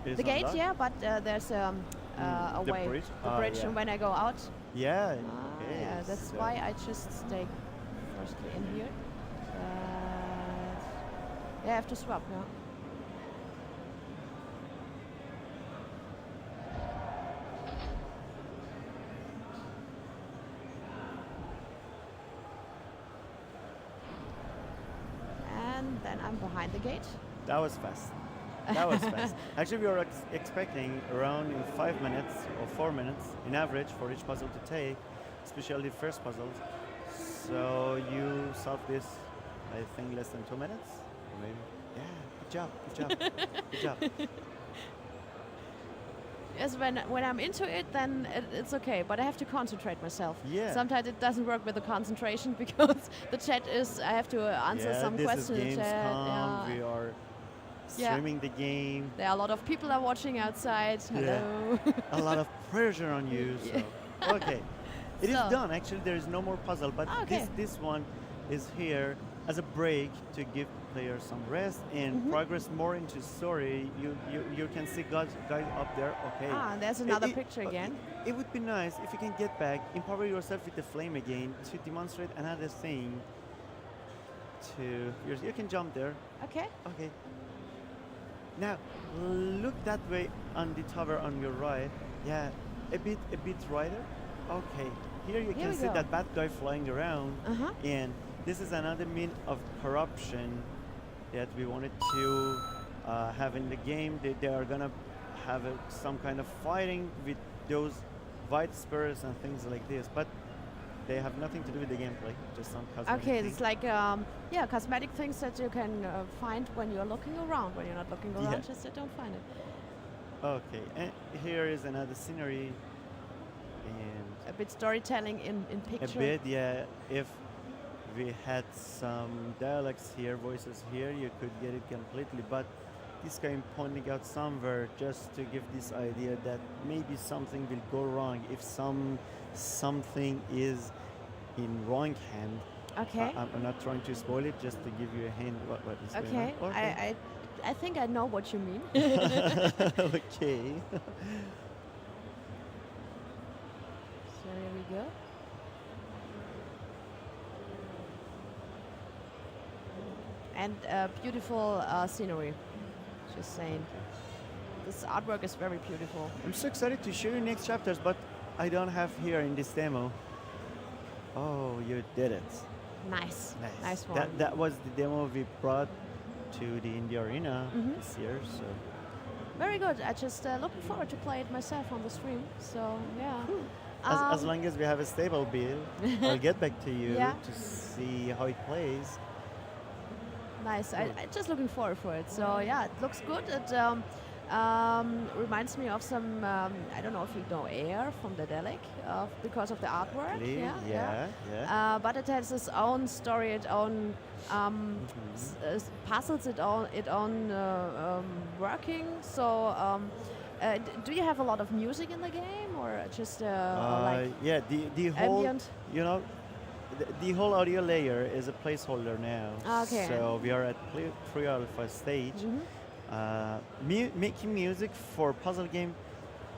[SPEAKER 2] It is
[SPEAKER 1] the gate,
[SPEAKER 2] unlocked.
[SPEAKER 1] yeah. But there's a
[SPEAKER 2] The
[SPEAKER 1] way,
[SPEAKER 2] bridge?
[SPEAKER 1] the
[SPEAKER 2] Ah,
[SPEAKER 1] bridge,
[SPEAKER 2] yeah.
[SPEAKER 1] and when I go out,
[SPEAKER 2] Yeah.
[SPEAKER 1] yeah, that's
[SPEAKER 2] so-
[SPEAKER 1] why I just stay firstly in here. Yeah, I have to swap. Yeah. from behind the gate.
[SPEAKER 2] That was fast. That was fast. Actually, we were expecting around in 5 minutes or 4 minutes in average for each puzzle to take, especially the first puzzles. So you solved this, I think, less than 2 minutes, or maybe. Yeah, good job, good job, good job.
[SPEAKER 1] Yes, when I'm into it, then it's okay. But I have to concentrate myself.
[SPEAKER 2] Yeah.
[SPEAKER 1] Sometimes it doesn't work with the concentration because the chat is. I have to answer
[SPEAKER 2] Yeah,
[SPEAKER 1] some
[SPEAKER 2] this
[SPEAKER 1] questions.
[SPEAKER 2] is
[SPEAKER 1] in the chat.
[SPEAKER 2] Gamescom.
[SPEAKER 1] Yeah.
[SPEAKER 2] We are
[SPEAKER 1] Yeah.
[SPEAKER 2] streaming the game.
[SPEAKER 1] There are a lot of people are watching outside. Hello.
[SPEAKER 2] A lot of pressure on you. So okay, it is
[SPEAKER 1] So-
[SPEAKER 2] done. Actually, there is no more puzzle, but
[SPEAKER 1] Okay.
[SPEAKER 2] this one is here as a break to give players some rest and progress more into story. You can see guys up there. Okay.
[SPEAKER 1] There's another picture again.
[SPEAKER 2] It would be nice if you can get back, empower yourself with the flame again to demonstrate another thing. You can jump there.
[SPEAKER 1] Okay.
[SPEAKER 2] Okay. Now look that way on the tower on your right. Yeah, a bit righter. Okay. Here you
[SPEAKER 1] Here
[SPEAKER 2] can
[SPEAKER 1] we
[SPEAKER 2] see
[SPEAKER 1] go.
[SPEAKER 2] that bad guy flying around, and this is another mean of corruption that we wanted to have in the game. They are gonna have some kind of fighting with those white spirits and things like this, but they have nothing to do with the gameplay. Just some cosmetic
[SPEAKER 1] Okay,
[SPEAKER 2] things.
[SPEAKER 1] it's like cosmetic things that you can find when you're looking around. When you're not looking around,
[SPEAKER 2] Yeah.
[SPEAKER 1] just you don't find it.
[SPEAKER 2] Okay, and here is another scenery, and
[SPEAKER 1] A bit storytelling in
[SPEAKER 2] a
[SPEAKER 1] picture.
[SPEAKER 2] bit, yeah. If we had some dialects here, voices here, you could get it completely. But this guy pointing out somewhere just to give this idea that maybe something will go wrong if something is in wrong hand.
[SPEAKER 1] Okay.
[SPEAKER 2] I'm not trying to spoil it, just to give you a hint what is
[SPEAKER 1] Okay.
[SPEAKER 2] going on.
[SPEAKER 1] I think I know what you mean.
[SPEAKER 2] Okay.
[SPEAKER 1] So here we go. And beautiful scenery. Just saying. This artwork is very beautiful.
[SPEAKER 2] I'm so excited to show you next chapters, but I don't have here in this demo. Oh, you did it.
[SPEAKER 1] Nice. Nice one.
[SPEAKER 2] That was the demo we brought to the Indie Arena this year. So
[SPEAKER 1] Very good. I just looking forward to play it myself on the stream. So yeah.
[SPEAKER 2] as long as we have a stable build, I'll get back to you
[SPEAKER 1] Yeah.
[SPEAKER 2] to see how it plays.
[SPEAKER 1] Nice. I just looking forward for it. So yeah, it looks good. It reminds me of some. I don't know if you know Air from the Delic, because of the artwork.
[SPEAKER 2] Really?
[SPEAKER 1] Yeah.
[SPEAKER 2] Yeah.
[SPEAKER 1] But it has its own story, its own puzzles, its own working. So, do you have a lot of music in the game, or just like
[SPEAKER 2] Yeah, the whole,
[SPEAKER 1] ambient?
[SPEAKER 2] you know, the whole audio layer is a placeholder now.
[SPEAKER 1] Okay.
[SPEAKER 2] So we are at pre-alpha stage. Making music for puzzle game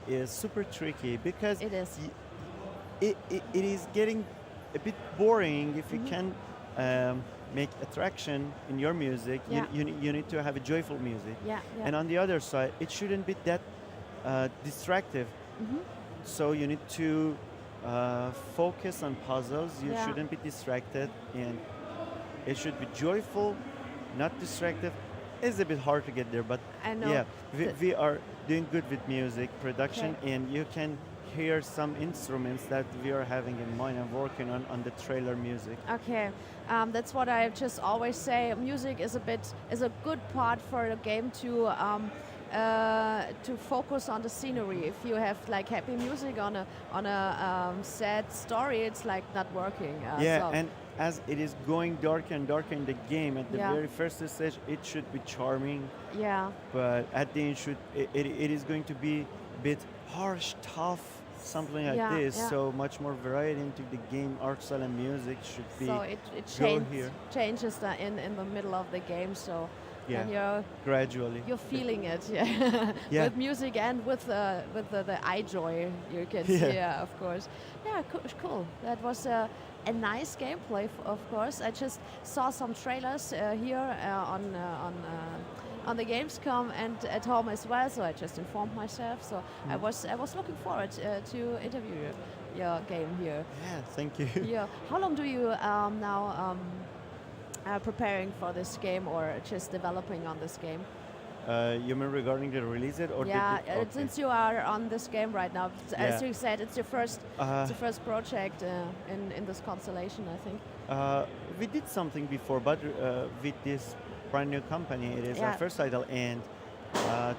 [SPEAKER 2] is super tricky because
[SPEAKER 1] It is.
[SPEAKER 2] it is getting a bit boring if you can make attraction in your music.
[SPEAKER 1] Yeah.
[SPEAKER 2] You need to have a joyful music.
[SPEAKER 1] Yeah. Yeah.
[SPEAKER 2] And on the other side, it shouldn't be that distractive. So you need to focus on puzzles. You
[SPEAKER 1] Yeah.
[SPEAKER 2] shouldn't be distracted, and it should be joyful, not distractive. It's a bit hard to get there, but
[SPEAKER 1] I know.
[SPEAKER 2] yeah,
[SPEAKER 1] The-
[SPEAKER 2] we are doing good with music production,
[SPEAKER 1] Okay.
[SPEAKER 2] and you can hear some instruments that we are having in mind and working on the trailer music.
[SPEAKER 1] Okay, that's what I just always say. Music is a good part for a game to focus on the scenery. If you have like happy music on a sad story, it's like not working.
[SPEAKER 2] Yeah,
[SPEAKER 1] so-
[SPEAKER 2] and as it is going darker and darker in the game, at the
[SPEAKER 1] Yeah.
[SPEAKER 2] very first stage, it should be charming,
[SPEAKER 1] yeah,
[SPEAKER 2] but at the end, it is going to be a bit harsh, tough, something like
[SPEAKER 1] Yeah,
[SPEAKER 2] this.
[SPEAKER 1] yeah.
[SPEAKER 2] So much more variety into the game. Art style and music should be
[SPEAKER 1] so it
[SPEAKER 2] go here.
[SPEAKER 1] changes in the middle of the game. So
[SPEAKER 2] Yeah.
[SPEAKER 1] and
[SPEAKER 2] gradually.
[SPEAKER 1] you're feeling it, yeah,
[SPEAKER 2] Yeah.
[SPEAKER 1] with music and with the eye joy you can
[SPEAKER 2] Yeah.
[SPEAKER 1] see, yeah, of course. Yeah, cool. That was a nice gameplay, of course. I just saw some trailers here on the Gamescom and at home as well, so I just informed myself. So I was looking forward to interview your game here.
[SPEAKER 2] Yeah, thank you.
[SPEAKER 1] Yeah. How long do you now preparing for this game or just developing on this game?
[SPEAKER 2] You mean regarding the release it or
[SPEAKER 1] Yeah,
[SPEAKER 2] okay.
[SPEAKER 1] since you are on this game right now, as
[SPEAKER 2] Yeah.
[SPEAKER 1] you said, it's
[SPEAKER 2] Uh,
[SPEAKER 1] your first project in this constellation, I think.
[SPEAKER 2] we did something before, but with this brand new company, it is our
[SPEAKER 1] Yeah.
[SPEAKER 2] first title, and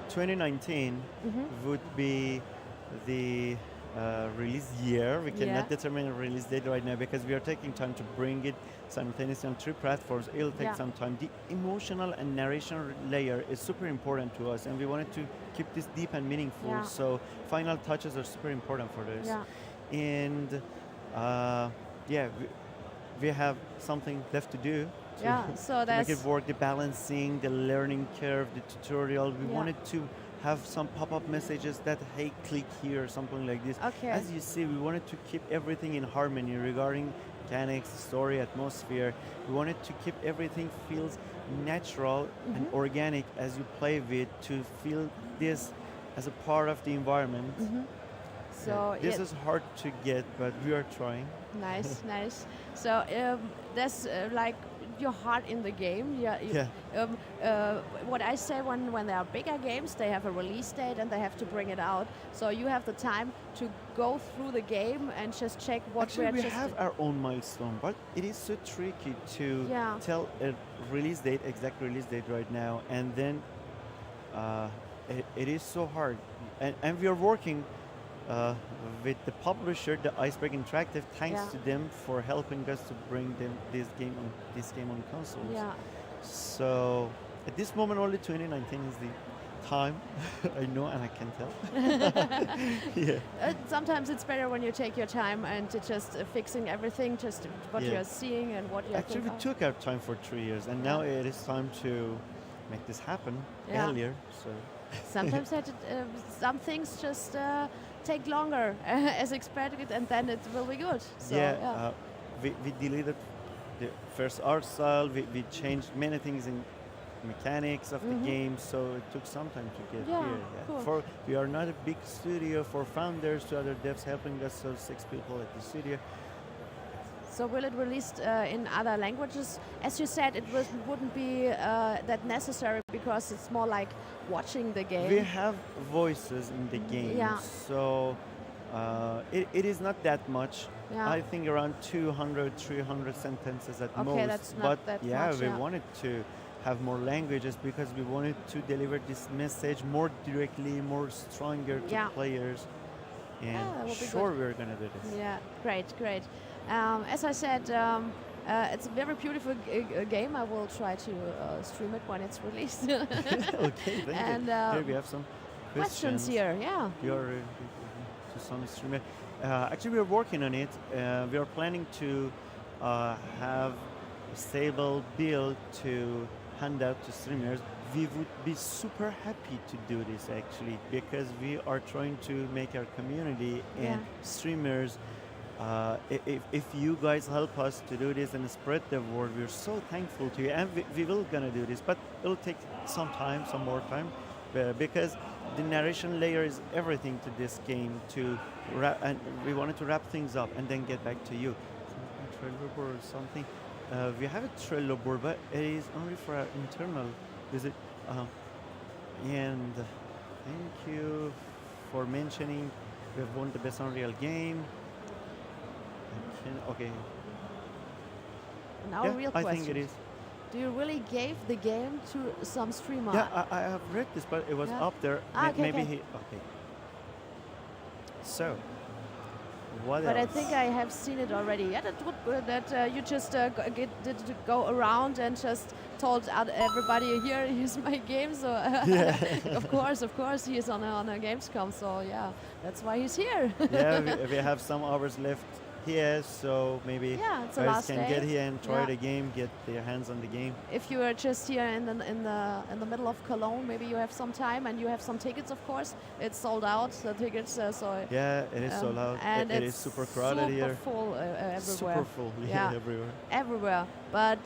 [SPEAKER 2] 2019
[SPEAKER 1] Hmm.
[SPEAKER 2] would be the release year. We cannot
[SPEAKER 1] Yeah.
[SPEAKER 2] determine a release date right now because we are taking time to bring it simultaneously on 3 platforms. It'll take
[SPEAKER 1] Yeah.
[SPEAKER 2] some time. The emotional and narration layer is super important to us, and we wanted to keep this deep and meaningful.
[SPEAKER 1] Yeah.
[SPEAKER 2] So final touches are super important for this.
[SPEAKER 1] Yeah.
[SPEAKER 2] And yeah, we have something left to do to,
[SPEAKER 1] Yeah. So
[SPEAKER 2] to make
[SPEAKER 1] that's
[SPEAKER 2] it work. The balancing, the learning curve, the tutorial. We
[SPEAKER 1] Yeah.
[SPEAKER 2] wanted to have some pop-up messages that, hey, click here, something like this.
[SPEAKER 1] okay.
[SPEAKER 2] As you see, we wanted to keep everything in harmony regarding mechanics, story, atmosphere. We wanted to keep everything feels natural and
[SPEAKER 1] Mhm.
[SPEAKER 2] organic as you play with, to feel this as a part of the environment.
[SPEAKER 1] Hmm. So
[SPEAKER 2] Yeah, this
[SPEAKER 1] yeah,
[SPEAKER 2] is hard to get, but we are trying.
[SPEAKER 1] nice, nice. So there's like your heart in the game. Yeah. What I say when there are bigger games, they have a release date and they have to bring it out. So you have the time to go through the game and just check what
[SPEAKER 2] Actually,
[SPEAKER 1] we're
[SPEAKER 2] we
[SPEAKER 1] just.
[SPEAKER 2] have our own milestone, but it is so tricky to
[SPEAKER 1] Yeah.
[SPEAKER 2] tell a release date, exact release date right now, and then it is so hard. And we are working with the publisher, the Iceberg Interactive. Thanks
[SPEAKER 1] Yeah.
[SPEAKER 2] to them for helping us to bring them this game on consoles.
[SPEAKER 1] Yeah.
[SPEAKER 2] So at this moment, only 2019 is the time. I know, and I can tell. Yeah.
[SPEAKER 1] Sometimes it's better when you take your time and to just fixing everything, just what
[SPEAKER 2] Yeah.
[SPEAKER 1] you're seeing and what you're
[SPEAKER 2] Actually, we
[SPEAKER 1] thinking.
[SPEAKER 2] took our time for 3 years, and now it is time to make this happen
[SPEAKER 1] Yeah.
[SPEAKER 2] earlier. So
[SPEAKER 1] Sometimes some things just take longer as expected, and then it will be good. So,
[SPEAKER 2] we deleted the first art style. We changed many things in mechanics of
[SPEAKER 1] Mhm.
[SPEAKER 2] the game, so it took some time to get
[SPEAKER 1] Yeah,
[SPEAKER 2] here.
[SPEAKER 1] cool.
[SPEAKER 2] We are not a big studio. For founders, to other devs helping us, so 6 people at the studio.
[SPEAKER 1] So will it released in other languages? As you said, wouldn't be that necessary because it's more like watching the game.
[SPEAKER 2] We have voices in the game,
[SPEAKER 1] Yeah.
[SPEAKER 2] so it is not that much.
[SPEAKER 1] Yeah.
[SPEAKER 2] I think around 200, 300 sentences at
[SPEAKER 1] Okay,
[SPEAKER 2] most.
[SPEAKER 1] that's not
[SPEAKER 2] but
[SPEAKER 1] that
[SPEAKER 2] yeah,
[SPEAKER 1] much,
[SPEAKER 2] we
[SPEAKER 1] yeah.
[SPEAKER 2] wanted to have more languages because we wanted to deliver this message more directly, more stronger to
[SPEAKER 1] Yeah.
[SPEAKER 2] players. And
[SPEAKER 1] that will be
[SPEAKER 2] sure, we're gonna do this.
[SPEAKER 1] Yeah, great, great. As I said, it's a very beautiful game. I will try to stream it when it's released.
[SPEAKER 2] Okay, thank
[SPEAKER 1] And,
[SPEAKER 2] you. Here we have some
[SPEAKER 1] Questions here, yeah.
[SPEAKER 2] You are to some streamer. Actually, we are working on it. We are planning to have a stable build to hand out to streamers. We would be super happy to do this actually because we are trying to make our community and
[SPEAKER 1] Yeah.
[SPEAKER 2] streamers. If you guys help us to do this and spread the word, we're so thankful to you, and we will gonna do this. But it'll take some time, some more time, because the narration layer is everything to this game. To wrap, and we wanted to wrap things up and then get back to you. Something Trello board or something. We have a Trello board, but it is only for our internal visit. And thank you for mentioning we have won the best Unreal game. Okay.
[SPEAKER 1] Now,
[SPEAKER 2] Yeah,
[SPEAKER 1] real
[SPEAKER 2] I
[SPEAKER 1] question.
[SPEAKER 2] think it is.
[SPEAKER 1] Do you really gave the game to some streamer?
[SPEAKER 2] Yeah, I have read this, but it was
[SPEAKER 1] Yeah.
[SPEAKER 2] up there.
[SPEAKER 1] Okay,
[SPEAKER 2] Maybe
[SPEAKER 1] okay.
[SPEAKER 2] he. Okay. So, what
[SPEAKER 1] But
[SPEAKER 2] else?
[SPEAKER 1] I think I have seen it already. Yeah, that you just did go around and just told everybody here, here's my game. So
[SPEAKER 2] Yeah.
[SPEAKER 1] of course, he is on a Gamescom. So yeah, that's why he's here.
[SPEAKER 2] Yeah, we have some hours left here, so maybe
[SPEAKER 1] Yeah, it's the
[SPEAKER 2] guys
[SPEAKER 1] last
[SPEAKER 2] can
[SPEAKER 1] day.
[SPEAKER 2] get here and try
[SPEAKER 1] Yeah.
[SPEAKER 2] the game, get their hands on the game.
[SPEAKER 1] If you are just here in the middle of Cologne, maybe you have some time and you have some tickets. Of course, it's sold out. The tickets, so
[SPEAKER 2] Yeah, it is so loud.
[SPEAKER 1] and
[SPEAKER 2] It
[SPEAKER 1] it's
[SPEAKER 2] is super crowded
[SPEAKER 1] super
[SPEAKER 2] here.
[SPEAKER 1] full everywhere.
[SPEAKER 2] Super full.
[SPEAKER 1] Yeah.
[SPEAKER 2] Everywhere.
[SPEAKER 1] Everywhere. But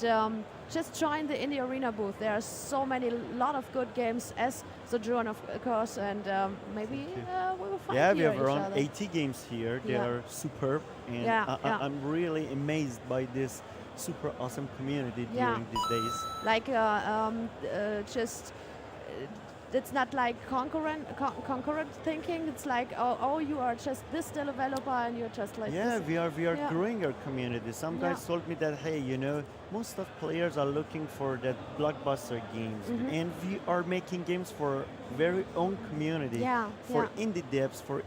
[SPEAKER 1] just join the Indie Arena booth. There are so many, lot of good games as Sojourn, of course, and maybe
[SPEAKER 2] Thank you.
[SPEAKER 1] we will find
[SPEAKER 2] Yeah, we
[SPEAKER 1] here
[SPEAKER 2] have
[SPEAKER 1] each
[SPEAKER 2] around
[SPEAKER 1] other.
[SPEAKER 2] 80 games here. They
[SPEAKER 1] Yeah.
[SPEAKER 2] are superb, and
[SPEAKER 1] Yeah, yeah.
[SPEAKER 2] I'm really amazed by this super awesome community
[SPEAKER 1] Yeah.
[SPEAKER 2] during these days.
[SPEAKER 1] Like just it's not like concurrent thinking. It's like oh you are just this developer and you're just like
[SPEAKER 2] Yeah,
[SPEAKER 1] this.
[SPEAKER 2] we are
[SPEAKER 1] Yeah.
[SPEAKER 2] growing our community. Some
[SPEAKER 1] Yeah.
[SPEAKER 2] guys told me that, hey, most of players are looking for that blockbuster games,
[SPEAKER 1] Mhm.
[SPEAKER 2] and we are making games for very own community,
[SPEAKER 1] Yeah,
[SPEAKER 2] for
[SPEAKER 1] yeah.
[SPEAKER 2] indie devs, for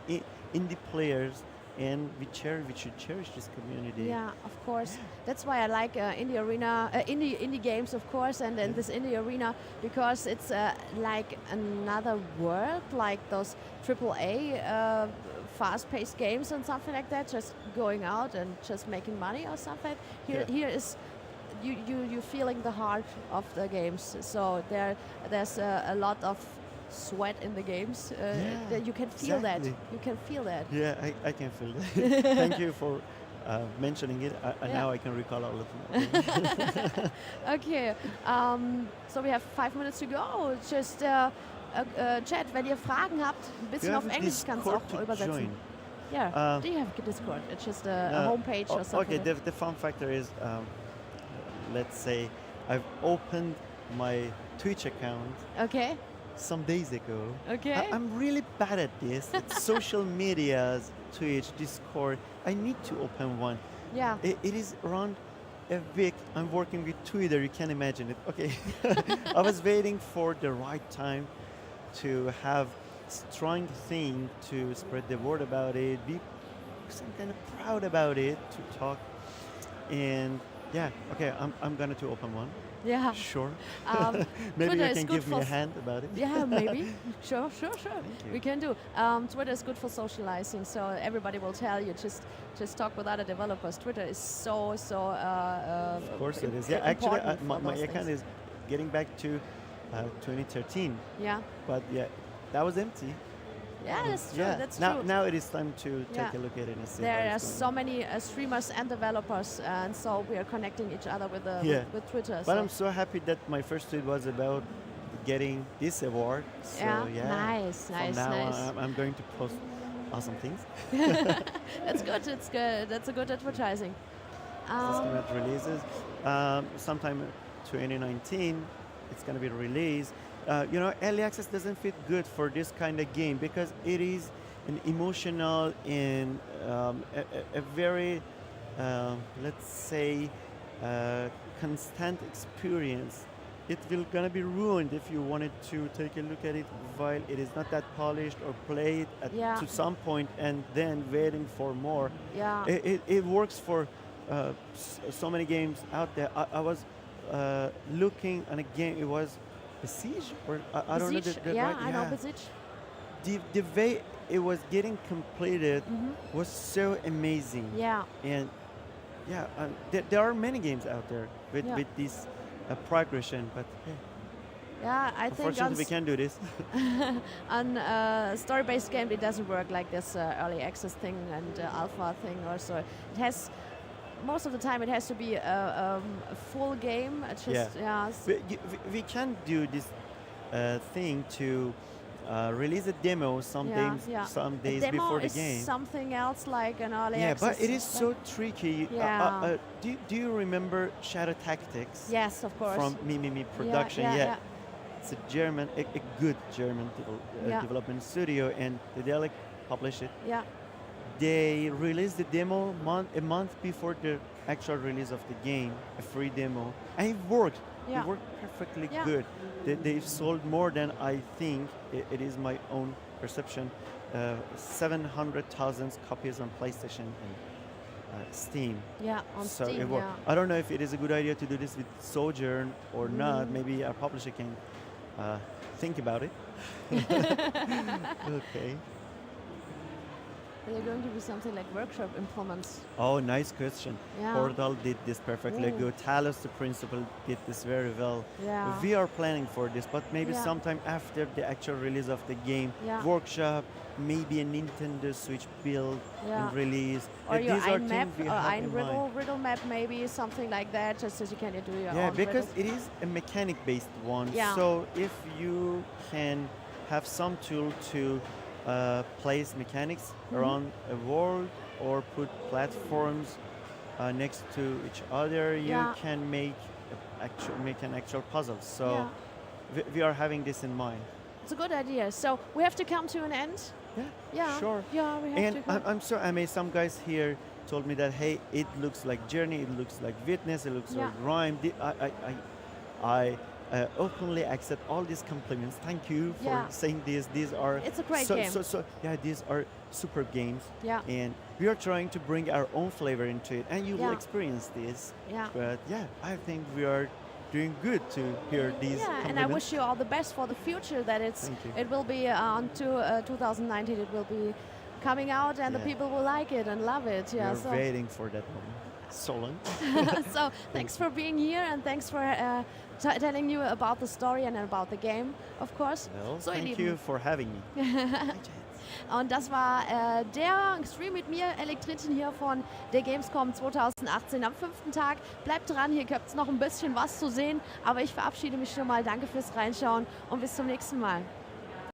[SPEAKER 2] indie players, and we should cherish this community.
[SPEAKER 1] Yeah, of course. That's why I like indie arena, indie games, of course, and then
[SPEAKER 2] Yeah.
[SPEAKER 1] this indie arena because it's like another world, like those AAA fast-paced games and something like that. Just going out and just making money or something.
[SPEAKER 2] Yeah.
[SPEAKER 1] Here is you feeling the heart of the games. So there's a lot of sweat in the games. That you can feel
[SPEAKER 2] exactly.
[SPEAKER 1] that. You can feel that.
[SPEAKER 2] Yeah, I can feel that. Thank you for mentioning it.
[SPEAKER 1] Yeah.
[SPEAKER 2] Now I can recall all of them.
[SPEAKER 1] Okay, so we have 5 minutes to go. Just Chat, wenn ihr Fragen habt, ein bisschen
[SPEAKER 2] You
[SPEAKER 1] auf
[SPEAKER 2] have a
[SPEAKER 1] Englisch kannst du
[SPEAKER 2] Discord
[SPEAKER 1] auch
[SPEAKER 2] to
[SPEAKER 1] übersetzen.
[SPEAKER 2] join.
[SPEAKER 1] Yeah, do you have a Discord? It's just a homepage or
[SPEAKER 2] Okay,
[SPEAKER 1] something.
[SPEAKER 2] the fun factor is, let's say, I've opened my Twitch account
[SPEAKER 1] Okay,
[SPEAKER 2] some days ago.
[SPEAKER 1] okay.
[SPEAKER 2] I'm really bad at this. It's social medias, Twitch, Discord. I need to open one.
[SPEAKER 1] Yeah,
[SPEAKER 2] It is around a week. I'm working with Twitter. You can imagine it. Okay. I was waiting for the right time to have strong thing to spread the word about it, be some kind of proud about it, to talk. And yeah, okay, I'm gonna to open one.
[SPEAKER 1] yeah.
[SPEAKER 2] Sure.
[SPEAKER 1] Um,
[SPEAKER 2] Maybe
[SPEAKER 1] Twitter
[SPEAKER 2] you
[SPEAKER 1] is
[SPEAKER 2] can
[SPEAKER 1] good
[SPEAKER 2] give me
[SPEAKER 1] for
[SPEAKER 2] a hand about it.
[SPEAKER 1] Yeah, maybe. Sure.
[SPEAKER 2] you.
[SPEAKER 1] We can do. Twitter is good for socializing, so everybody will tell you just talk with other developers. Twitter is so.
[SPEAKER 2] Of course it is. Yeah, actually, my account is getting back to 2013,
[SPEAKER 1] Yeah,
[SPEAKER 2] but yeah, that was empty.
[SPEAKER 1] yeah, that's true.
[SPEAKER 2] Yeah.
[SPEAKER 1] That's
[SPEAKER 2] now,
[SPEAKER 1] true.
[SPEAKER 2] now it is time to
[SPEAKER 1] Yeah.
[SPEAKER 2] take a look at it and see.
[SPEAKER 1] There
[SPEAKER 2] how
[SPEAKER 1] are
[SPEAKER 2] it's
[SPEAKER 1] so
[SPEAKER 2] going.
[SPEAKER 1] many streamers and developers, and so we are connecting each other with
[SPEAKER 2] Yeah.
[SPEAKER 1] with Twitter.
[SPEAKER 2] But
[SPEAKER 1] so.
[SPEAKER 2] I'm so happy that my first tweet was about getting this award. So
[SPEAKER 1] Nice,
[SPEAKER 2] from now
[SPEAKER 1] nice.
[SPEAKER 2] on, I'm going to post awesome things.
[SPEAKER 1] That's good. It's good. That's a good advertising.
[SPEAKER 2] Estimate releases. Sometime 2019, it's going to be released. Early access doesn't fit good for this kind of game because it is an emotional and a very, let's say, constant experience. It will gonna be ruined if you wanted to take a look at it while it is not that polished or play it
[SPEAKER 1] Yeah.
[SPEAKER 2] to some point and then waiting for more.
[SPEAKER 1] Yeah.
[SPEAKER 2] It works for so many games out there. I was looking on a game. It was Besiege, or I don't know
[SPEAKER 1] Besiege,
[SPEAKER 2] the
[SPEAKER 1] yeah,
[SPEAKER 2] right.
[SPEAKER 1] I know Besiege.
[SPEAKER 2] The way it was getting completed
[SPEAKER 1] Mhm.
[SPEAKER 2] was so amazing.
[SPEAKER 1] Yeah.
[SPEAKER 2] And yeah, there are many games out there with
[SPEAKER 1] Yeah.
[SPEAKER 2] with this progression, but hey,
[SPEAKER 1] Yeah, I think
[SPEAKER 2] unfortunately we can't do this.
[SPEAKER 1] on story-based game it doesn't work like this early access thing and alpha thing. Also, it has most of the time it has to be a full game. It's just
[SPEAKER 2] We can do this thing to release a demo some days
[SPEAKER 1] a demo
[SPEAKER 2] before the
[SPEAKER 1] is
[SPEAKER 2] game.
[SPEAKER 1] something else like an early
[SPEAKER 2] Yeah,
[SPEAKER 1] access.
[SPEAKER 2] but it is so tricky.
[SPEAKER 1] Yeah.
[SPEAKER 2] Do you remember Shadow Tactics?
[SPEAKER 1] Yes, of course.
[SPEAKER 2] From Me Production?
[SPEAKER 1] Yeah.
[SPEAKER 2] It's a good German
[SPEAKER 1] Yeah.
[SPEAKER 2] development studio, and they publish it.
[SPEAKER 1] Yeah.
[SPEAKER 2] They released the demo a month before the actual release of the game, a free demo, and it worked.
[SPEAKER 1] Yeah.
[SPEAKER 2] It worked perfectly
[SPEAKER 1] Yeah.
[SPEAKER 2] good. They've sold more than I think. It is my own perception. 700,000 copies on PlayStation and Steam.
[SPEAKER 1] Yeah, on
[SPEAKER 2] So
[SPEAKER 1] Steam.
[SPEAKER 2] it worked.
[SPEAKER 1] Yeah.
[SPEAKER 2] I don't know if it is a good idea to do this with Sojourn or not.
[SPEAKER 1] Mm.
[SPEAKER 2] Maybe our publisher can think about it. Okay.
[SPEAKER 1] Are there going to be something like workshop implements?
[SPEAKER 2] Oh, nice question.
[SPEAKER 1] Yeah.
[SPEAKER 2] Portal did this perfectly
[SPEAKER 1] Ooh.
[SPEAKER 2] good. Talos, the principal, did this very well.
[SPEAKER 1] Yeah.
[SPEAKER 2] We are planning for this, but maybe
[SPEAKER 1] Yeah.
[SPEAKER 2] sometime after the actual release of the game,
[SPEAKER 1] Yeah.
[SPEAKER 2] workshop, maybe a Nintendo Switch build
[SPEAKER 1] Yeah.
[SPEAKER 2] and release.
[SPEAKER 1] Or your
[SPEAKER 2] These are
[SPEAKER 1] ein map,
[SPEAKER 2] things we
[SPEAKER 1] or
[SPEAKER 2] have
[SPEAKER 1] ein
[SPEAKER 2] in mind.
[SPEAKER 1] riddle map, maybe something like that, just as you can do your
[SPEAKER 2] Yeah,
[SPEAKER 1] own
[SPEAKER 2] because
[SPEAKER 1] riddles.
[SPEAKER 2] it is a mechanic-based one.
[SPEAKER 1] Yeah.
[SPEAKER 2] So if you can have some tool to place mechanics
[SPEAKER 1] Mhm.
[SPEAKER 2] around a world or put platforms next to each other, you
[SPEAKER 1] Yeah.
[SPEAKER 2] can make an actual puzzle. So
[SPEAKER 1] Yeah.
[SPEAKER 2] we are having this in mind.
[SPEAKER 1] It's a good idea. So we have to come to an end.
[SPEAKER 2] Yeah,
[SPEAKER 1] Yeah.
[SPEAKER 2] sure.
[SPEAKER 1] Yeah, we have
[SPEAKER 2] And
[SPEAKER 1] to go.
[SPEAKER 2] I'm so amazed. Some guys here told me that, hey, it looks like Journey, it looks like Witness, it looks
[SPEAKER 1] Yeah.
[SPEAKER 2] like Rhyme. I openly accept all these compliments. Thank you for
[SPEAKER 1] Yeah.
[SPEAKER 2] saying this. These are
[SPEAKER 1] It's a great
[SPEAKER 2] so,
[SPEAKER 1] game.
[SPEAKER 2] yeah, these are super games.
[SPEAKER 1] Yeah.
[SPEAKER 2] And we are trying to bring our own flavor into it, and you will
[SPEAKER 1] Yeah.
[SPEAKER 2] experience this.
[SPEAKER 1] Yeah.
[SPEAKER 2] But yeah, I think we are doing good to hear these
[SPEAKER 1] Yeah, and I
[SPEAKER 2] compliments.
[SPEAKER 1] wish you all the best for the future. That
[SPEAKER 2] Thank you.
[SPEAKER 1] it will be on to 2019. It will be coming out, and the
[SPEAKER 2] Yeah.
[SPEAKER 1] people will like it and love it. Yeah.
[SPEAKER 2] We're
[SPEAKER 1] So,
[SPEAKER 2] waiting for that moment. So long.
[SPEAKER 1] so thanks for being here, and thanks for telling you about the story and about the game, of course.
[SPEAKER 2] Well,
[SPEAKER 1] So, ihr
[SPEAKER 2] thank
[SPEAKER 1] Lieben.
[SPEAKER 2] you for having me.
[SPEAKER 1] Und das war der Stream mit mir, Electrinchen, hier von der Gamescom 2018 am 5. Tag. Bleibt dran, hier gibt es noch ein bisschen was zu sehen, aber ich verabschiede mich schon mal. Danke fürs Reinschauen und bis zum nächsten Mal.